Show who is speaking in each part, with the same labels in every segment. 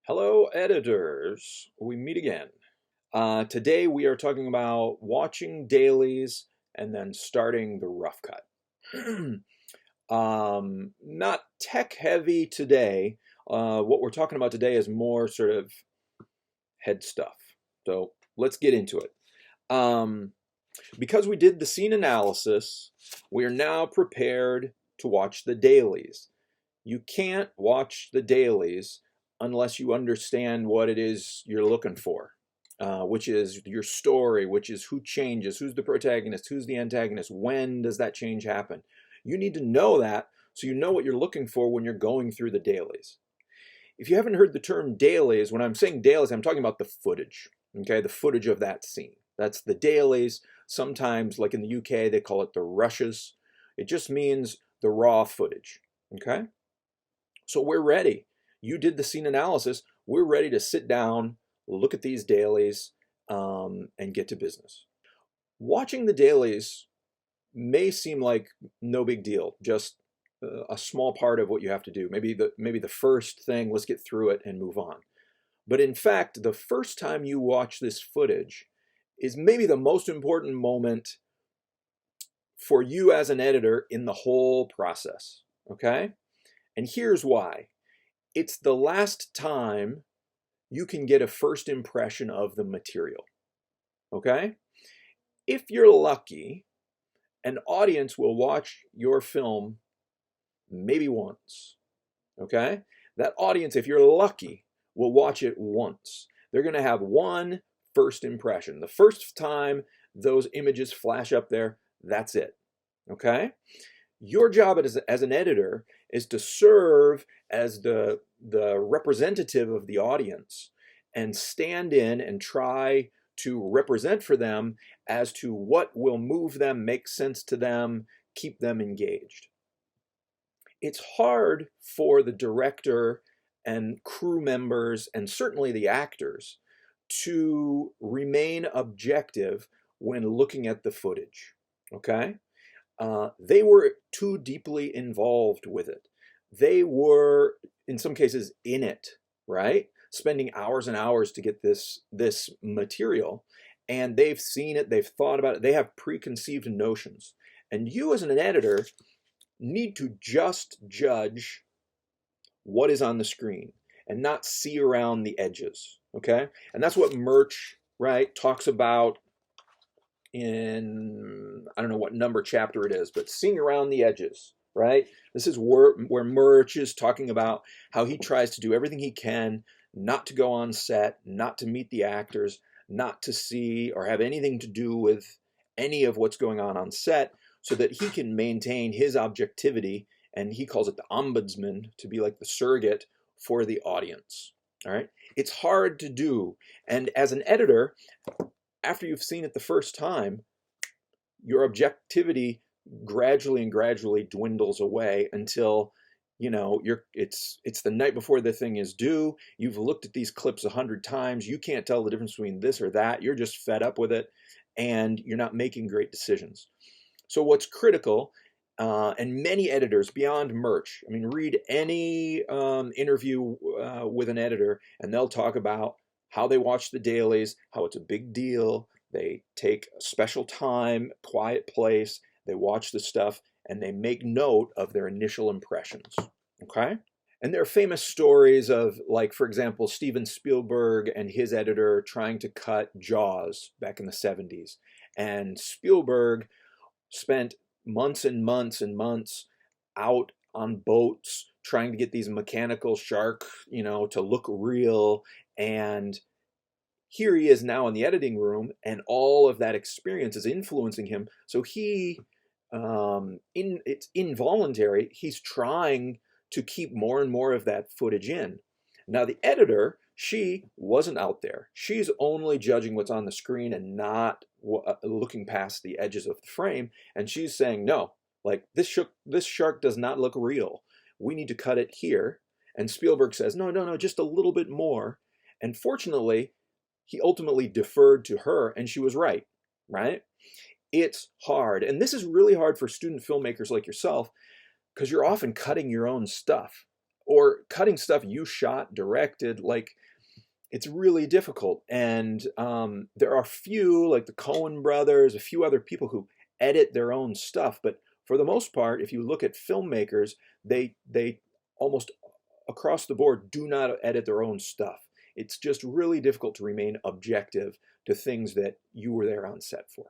Speaker 1: Hello, editors. We meet again. Today we are talking about watching dailies and then starting the rough cut. Not tech heavy today. What we're talking about today is more sort of head stuff. So let's get into it. Because we did the scene analysis, we are now prepared to watch the dailies. You can't watch the dailies unless you understand what it is you're looking for, which is your story, which is who changes, who's the protagonist, who's the antagonist, when does that change happen. You need to know that so you know what you're looking for when you're going through the dailies. If you haven't heard the term dailies, when I'm saying dailies, I'm talking about the footage, okay, the footage of that scene. That's the dailies. Sometimes, like in the UK, they call it the rushes. It just means the raw footage, okay? So we're ready. You did the scene analysis. We're ready to sit down, look at these dailies, and get to business. Watching the dailies may seem like no big deal, just a small part of what you have to do. Maybe the first thing, let's get through it and move on. But in fact, the first time you watch this footage is maybe the most important moment for you as an editor in the whole process, okay? And here's why. It's the last time you can get a first impression of the material, okay? If you're lucky, an audience will watch your film maybe once, okay? That audience, if you're lucky, will watch it once. They're going to have one first impression. The first time those images flash up there, that's it, okay? Your job as an editor is to serve as the representative of the audience and stand in and try to represent for them as to what will move them, make sense to them, keep them engaged. It's hard for the director and crew members and certainly the actors to remain objective when looking at the footage, okay? They were too deeply involved with it. They were, in some cases, in it, right? Spending hours and hours to get this material, and they've seen it, they've thought about it, they have preconceived notions. And you as an editor need to just judge what is on the screen and not see around the edges, okay? And that's what Murch, right, talks about in, I don't know what number chapter it is, but seeing around the edges, right? This is where Murch is talking about how he tries to do everything he can not to go on set, not to meet the actors, not to see or have anything to do with any of what's going on set, so that he can maintain his objectivity, and he calls it the ombudsman, to be like the surrogate for the audience, all right? It's hard to do, and as an editor, after you've seen it the first time, your objectivity gradually dwindles away until, you know, it's the night before the thing is due. You've looked at these clips 100 times. You can't tell the difference between this or that. You're just fed up with it, and you're not making great decisions. So what's critical, and many editors beyond Murch, I mean, read any interview with an editor, and they'll talk about how they watch the dailies, how it's a big deal. They take a special time, quiet place, they watch the stuff, and they make note of their initial impressions, okay? And there are famous stories of, like, for example, Steven Spielberg and his editor trying to cut Jaws back in the 70s. And Spielberg spent months and months and months out on boats trying to get these mechanical shark, you know, to look real. And here he is now in the editing room, and all of that experience is influencing him. So he, it's involuntary. He's trying to keep more and more of that footage in. Now the editor, she wasn't out there. She's only judging what's on the screen and not looking past the edges of the frame. And she's saying, no, like this shark does not look real. We need to cut it here. And Spielberg says, no, just a little bit more. And fortunately, he ultimately deferred to her, and she was right, right? It's hard. And this is really hard for student filmmakers like yourself, because you're often cutting your own stuff. or cutting stuff you shot, directed. Like, it's really difficult. And there are a few, like the Coen brothers, a few other people who edit their own stuff. But for the most part, if you look at filmmakers, they almost across the board do not edit their own stuff. It's just really difficult to remain objective to things that you were there on set for.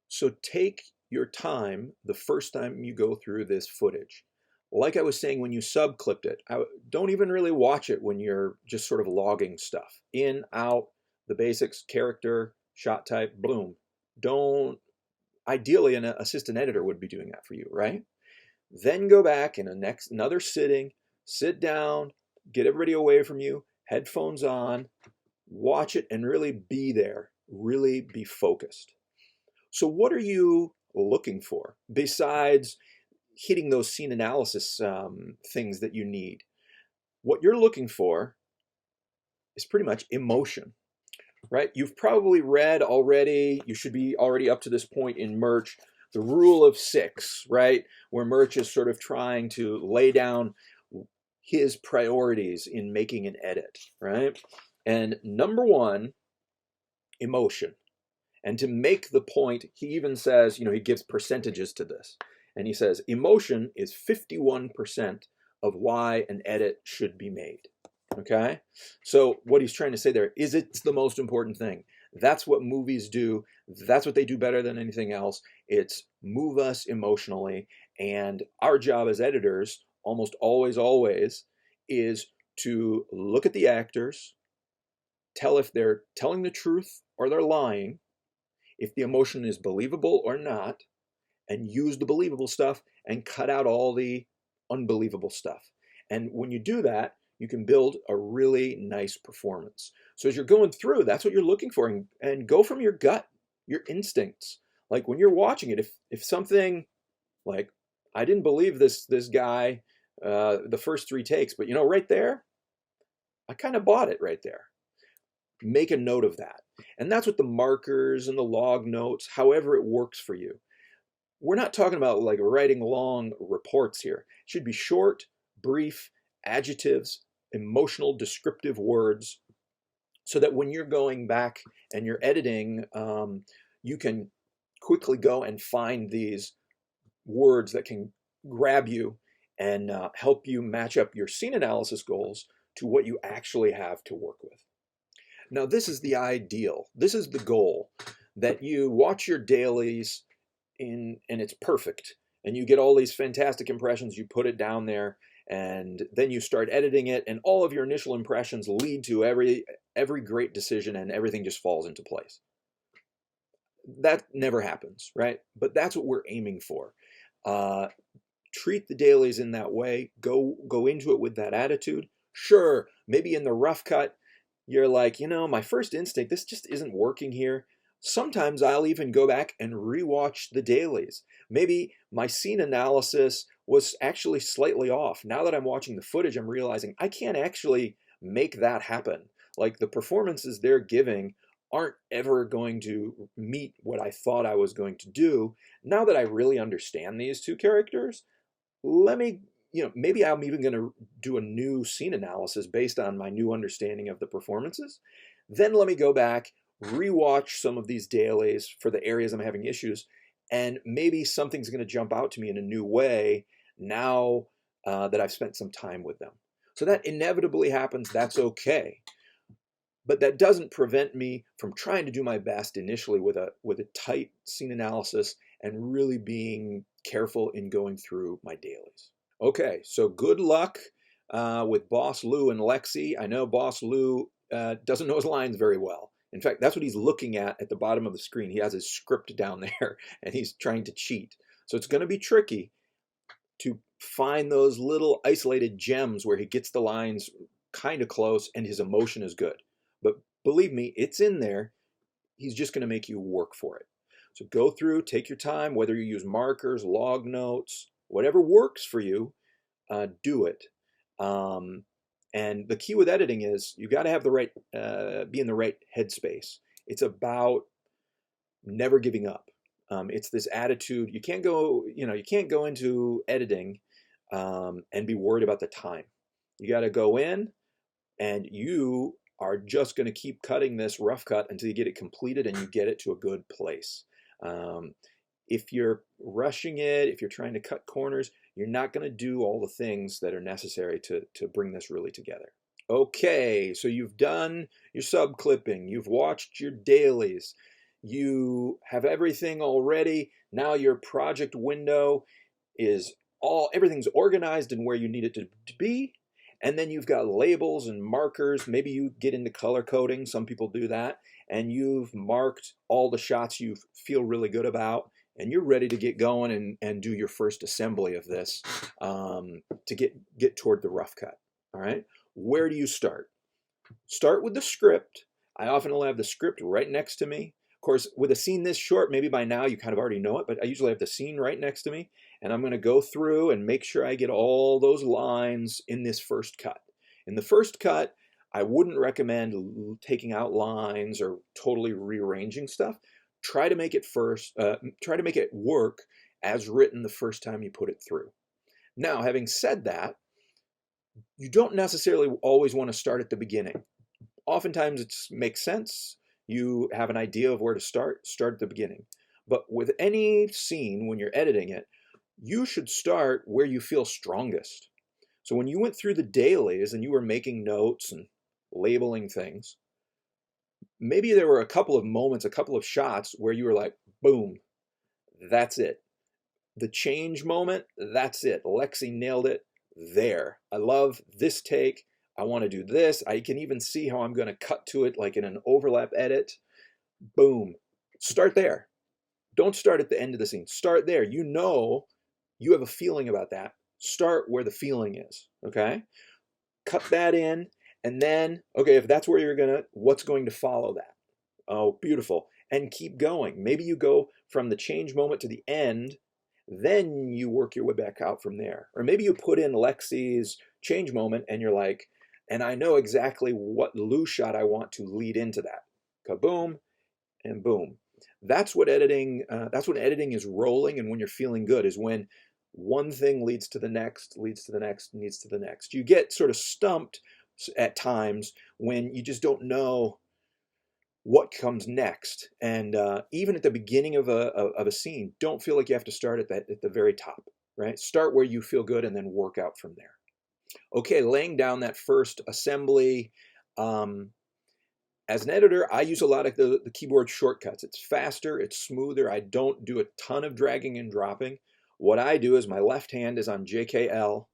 Speaker 1: So take your time the first time you go through this footage. Like I was saying, when you sub-clipped it, don't even really watch it when you're just sort of logging stuff. In, out, the basics, character, shot type, bloom. Don't, ideally an assistant editor would be doing that for you, right? Then go back in another sitting, sit down, get everybody away from you, headphones on, watch it and really be there, really be focused. So what are you looking for besides hitting those scene analysis things that you need? What you're looking for is pretty much emotion, right? You've probably read already, you should be already up to this point in Murch, the rule of 6, right? Where Murch is sort of trying to lay down his priorities in making an edit, right? And number 1, emotion. And to make the point, he even says, he gives percentages to this. And he says, emotion is 51% of why an edit should be made. Okay? So what he's trying to say there is it's the most important thing. That's what movies do. That's what they do better than anything else. It's move us emotionally. And our job as editors, almost always, is to look at the actors, tell if they're telling the truth or they're lying, if the emotion is believable or not, and use the believable stuff and cut out all the unbelievable stuff. And when you do that, you can build a really nice performance. So as you're going through, that's what you're looking for, and go from your gut, your instincts. Like when you're watching it, if something like, I didn't believe this guy the first 3 takes, but right there, I kind of bought it right there. Make a note of that. And that's what the markers and the log notes, however it works for you. We're not talking about like writing long reports here. It should be short, brief, adjectives, emotional, descriptive words, so that when you're going back and you're editing, you can quickly go and find these words that can grab you and help you match up your scene analysis goals to what you actually have to work with. Now, this is the ideal. This is the goal, that you watch your dailies and it's perfect. And you get all these fantastic impressions, you put it down there, and then you start editing it, and all of your initial impressions lead to every great decision, and everything just falls into place. That never happens, right? But that's what we're aiming for. Treat the dailies in that way. Go into it with that attitude. Sure, maybe in the rough cut, you're like, my first instinct, this just isn't working here. Sometimes I'll even go back and rewatch the dailies. Maybe my scene analysis was actually slightly off. Now that I'm watching the footage, I'm realizing I can't actually make that happen. Like the performances they're giving aren't ever going to meet what I thought I was going to do. Now that I really understand these 2 characters, let me, maybe I'm even going to do a new scene analysis based on my new understanding of the performances. Then let me go back, rewatch some of these dailies for the areas I'm having issues, and maybe something's going to jump out to me in a new way now that I've spent some time with them. So that inevitably happens. That's okay. But that doesn't prevent me from trying to do my best initially with a tight scene analysis and really being careful in going through my dailies. Okay, so good luck with Boss Lou and Lexi. I know Boss Lou doesn't know his lines very well. In fact, that's what he's looking at the bottom of the screen. He has his script down there, and he's trying to cheat. So it's going to be tricky to find those little isolated gems where he gets the lines kind of close and his emotion is good. But believe me, it's in there. He's just going to make you work for it. So go through, take your time, whether you use markers, log notes, whatever works for you, do it. And the key with editing is you got to have the right, be in the right headspace. It's about never giving up. It's this attitude. You can't go into editing and be worried about the time. You got to go in and you are just going to keep cutting this rough cut until you get it completed and you get it to a good place. Um, if you're rushing it, if you're trying to cut corners, you're not going to do all the things that are necessary to bring this really together. Okay, so you've done your sub clipping, you've watched your dailies, you have everything already. Now your project window is everything's organized and where you need it to be. And then you've got labels and markers. Maybe you get into color coding. Some people do that. And you've marked all the shots you feel really good about. And you're ready to get going and do your first assembly of this to get toward the rough cut. All right. Where do you start? Start with the script. I often will have the script right next to me. Of course, with a scene this short, maybe by now you kind of already know it, but I usually have the scene right next to me, and I'm going to go through and make sure I get all those lines in this first cut. In the first cut, I wouldn't recommend taking out lines or totally rearranging stuff. Try to make it try to make it work as written the first time you put it through. Now, having said that, you don't necessarily always want to start at the beginning. Oftentimes it makes sense. You have an idea of where to start at the beginning. But with any scene, when you're editing it, you should start where you feel strongest. So when you went through the dailies and you were making notes and labeling things, maybe there were a couple of moments, a couple of shots where you were like, boom, that's it. The change moment, that's it. Lexi nailed it there. I love this take. I want to do this. I can even see how I'm going to cut to it like in an overlap edit. Boom. Start there. Don't start at the end of the scene. Start there. You know, you have a feeling about that. Start where the feeling is, okay? Cut that in, and then, okay, if that's where you're going to, what's going to follow that? Oh, beautiful. And keep going. Maybe you go from the change moment to the end, then you work your way back out from there. Or maybe you put in Lexi's change moment and you're like, and I know exactly what loose shot I want to lead into that. Kaboom and boom. That's what editing. That's when editing is rolling, and when you're feeling good is when one thing leads to the next, leads to the next, leads to the next. You get sort of stumped at times when you just don't know what comes next. And even at the beginning of a scene, don't feel like you have to start at the very top. Right? Start where you feel good, and then work out from there. Okay, laying down that first assembly. As an editor, I use a lot of the keyboard shortcuts. It's faster, it's smoother. I don't do a ton of dragging and dropping. What I do is my left hand is on JKL,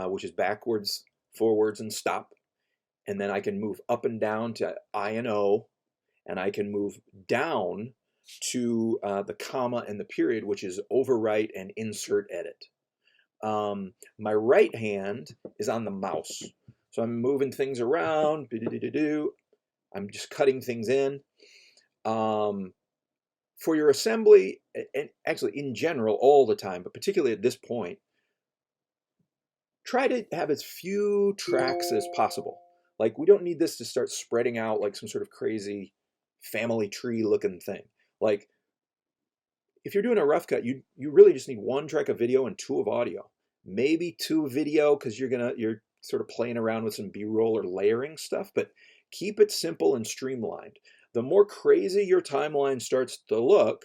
Speaker 1: which is backwards, forwards, and stop. And then I can move up and down to I and O, and I can move down to the comma and the period, which is overwrite and insert edit. My right hand is on the mouse. So I'm moving things around. I'm just cutting things in. For your assembly, and actually in general all the time, but particularly at this point, try to have as few tracks as possible. Like, we don't need this to start spreading out like some sort of crazy family tree looking thing. Like, if you're doing a rough cut, you really just need one track of video and two of audio. Maybe two video because you're sort of playing around with some B-roll or layering stuff, but keep it simple and streamlined. The more crazy your timeline starts to look,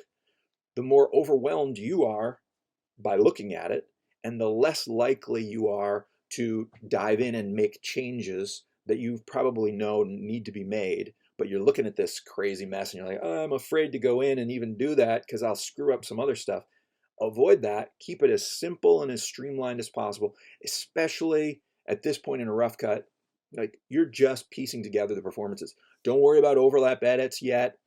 Speaker 1: the more overwhelmed you are by looking at it, and the less likely you are to dive in and make changes that you probably know need to be made, but you're looking at this crazy mess and you're like, oh, I'm afraid to go in and even do that because I'll screw up some other stuff. Avoid that. Keep it as simple and as streamlined as possible, especially at this point in a rough cut. Like, you're just piecing together the performances. Don't worry about overlap edits yet,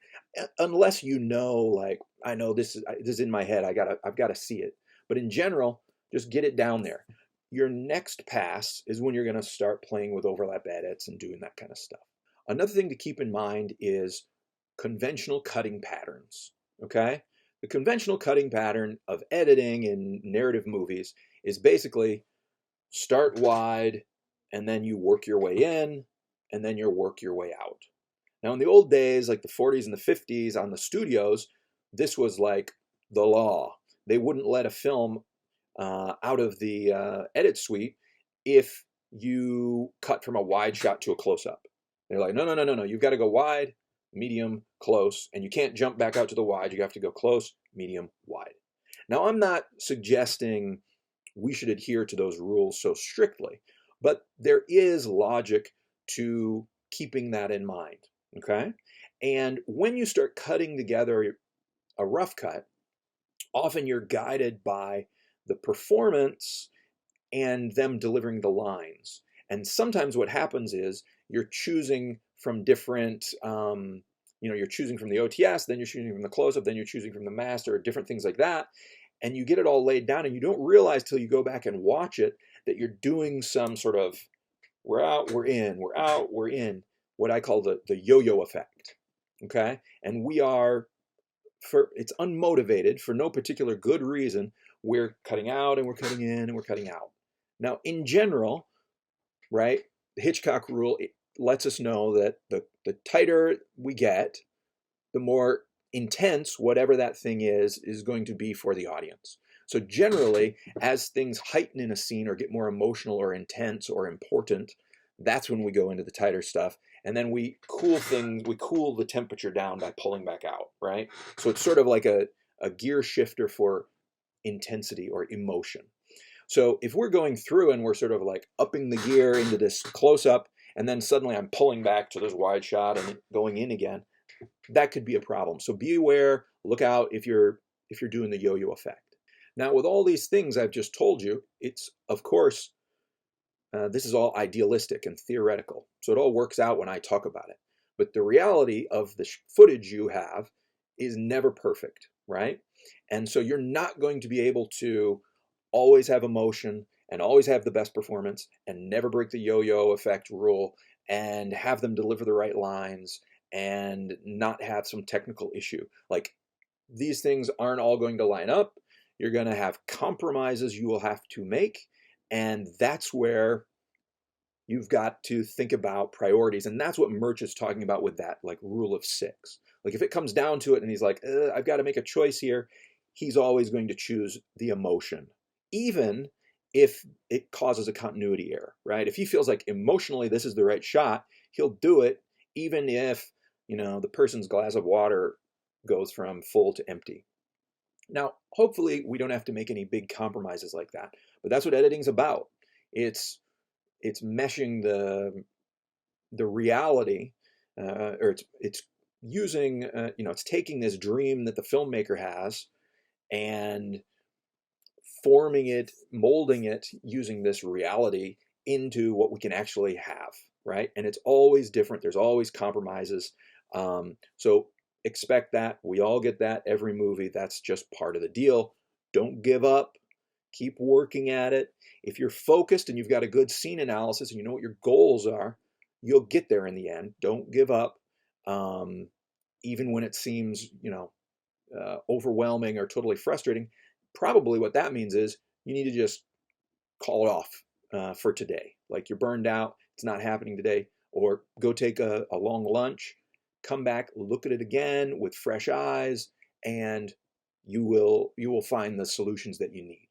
Speaker 1: unless you know, like, I know this is in my head. I've got to see it. But in general, just get it down there. Your next pass is when you're going to start playing with overlap edits and doing that kind of stuff. Another thing to keep in mind is conventional cutting patterns. Okay? The conventional cutting pattern of editing in narrative movies is basically start wide, and then you work your way in, and then you work your way out. Now, in the old days, like the 40s and the 50s on the studios, this was like the law. They wouldn't let a film out of the edit suite if you cut from a wide shot to a close-up. They're like, no, no, no, no, no. You've got to go wide, medium, close, and you can't jump back out to the wide. You have to go close, medium, wide. Now, I'm not suggesting we should adhere to those rules so strictly, but there is logic to keeping that in mind, okay? And when you start cutting together a rough cut, often you're guided by the performance and them delivering the lines. And sometimes what happens is you're choosing from different, you're choosing from the OTS, then you're choosing from the close-up, then you're choosing from the master, different things like that. And you get it all laid down and you don't realize till you go back and watch it that you're doing some sort of, we're out, we're in, we're out, we're in, what I call the yo-yo effect, okay? And we are, it's unmotivated for no particular good reason. We're cutting out and we're cutting in and we're cutting out. Now, in general, right, the Hitchcock rule, it lets us know that the tighter we get, the more intense whatever that thing is going to be for the audience. So generally, as things heighten in a scene or get more emotional or intense or important, that's when we go into the tighter stuff. And then we cool the temperature down by pulling back out, right? So it's sort of like a gear shifter for intensity or emotion. So if we're going through and we're sort of like upping the gear into this close-up, and then suddenly I'm pulling back to this wide shot and going in again, that could be a problem. So be aware, look out if you're doing the yo-yo effect. Now, with all these things I've just told you, it's, of course, this is all idealistic and theoretical. So it all works out when I talk about it. But the reality of the footage you have is never perfect, right? And so you're not going to be able to always have emotion and always have the best performance and never break the yo-yo effect rule and have them deliver the right lines and not have some technical issue. Like, these things aren't all going to line up. You're going to have compromises you will have to make, and that's where you've got to think about priorities. And that's what Murch is talking about with that, like, rule of 6. Like, if it comes down to it and he's like, I've got to make a choice here, he's always going to choose the emotion, even if it causes a continuity error, right? If he feels like emotionally this is the right shot, he'll do it, even if, the person's glass of water goes from full to empty. Now, hopefully we don't have to make any big compromises like that, but that's what editing's about. It's meshing the reality, or it's using, it's taking this dream that the filmmaker has and forming it, molding it, using this reality into what we can actually have, right? And it's always different. There's always compromises. So expect that. We all get that every movie. That's just part of the deal. Don't give up. Keep working at it. If you're focused and you've got a good scene analysis and you know what your goals are, you'll get there in the end. Don't give up. Even when it seems, overwhelming or totally frustrating, probably what that means is you need to just call it off for today. Like, you're burned out, it's not happening today, or go take a long lunch, come back, look at it again with fresh eyes, and you will find the solutions that you need.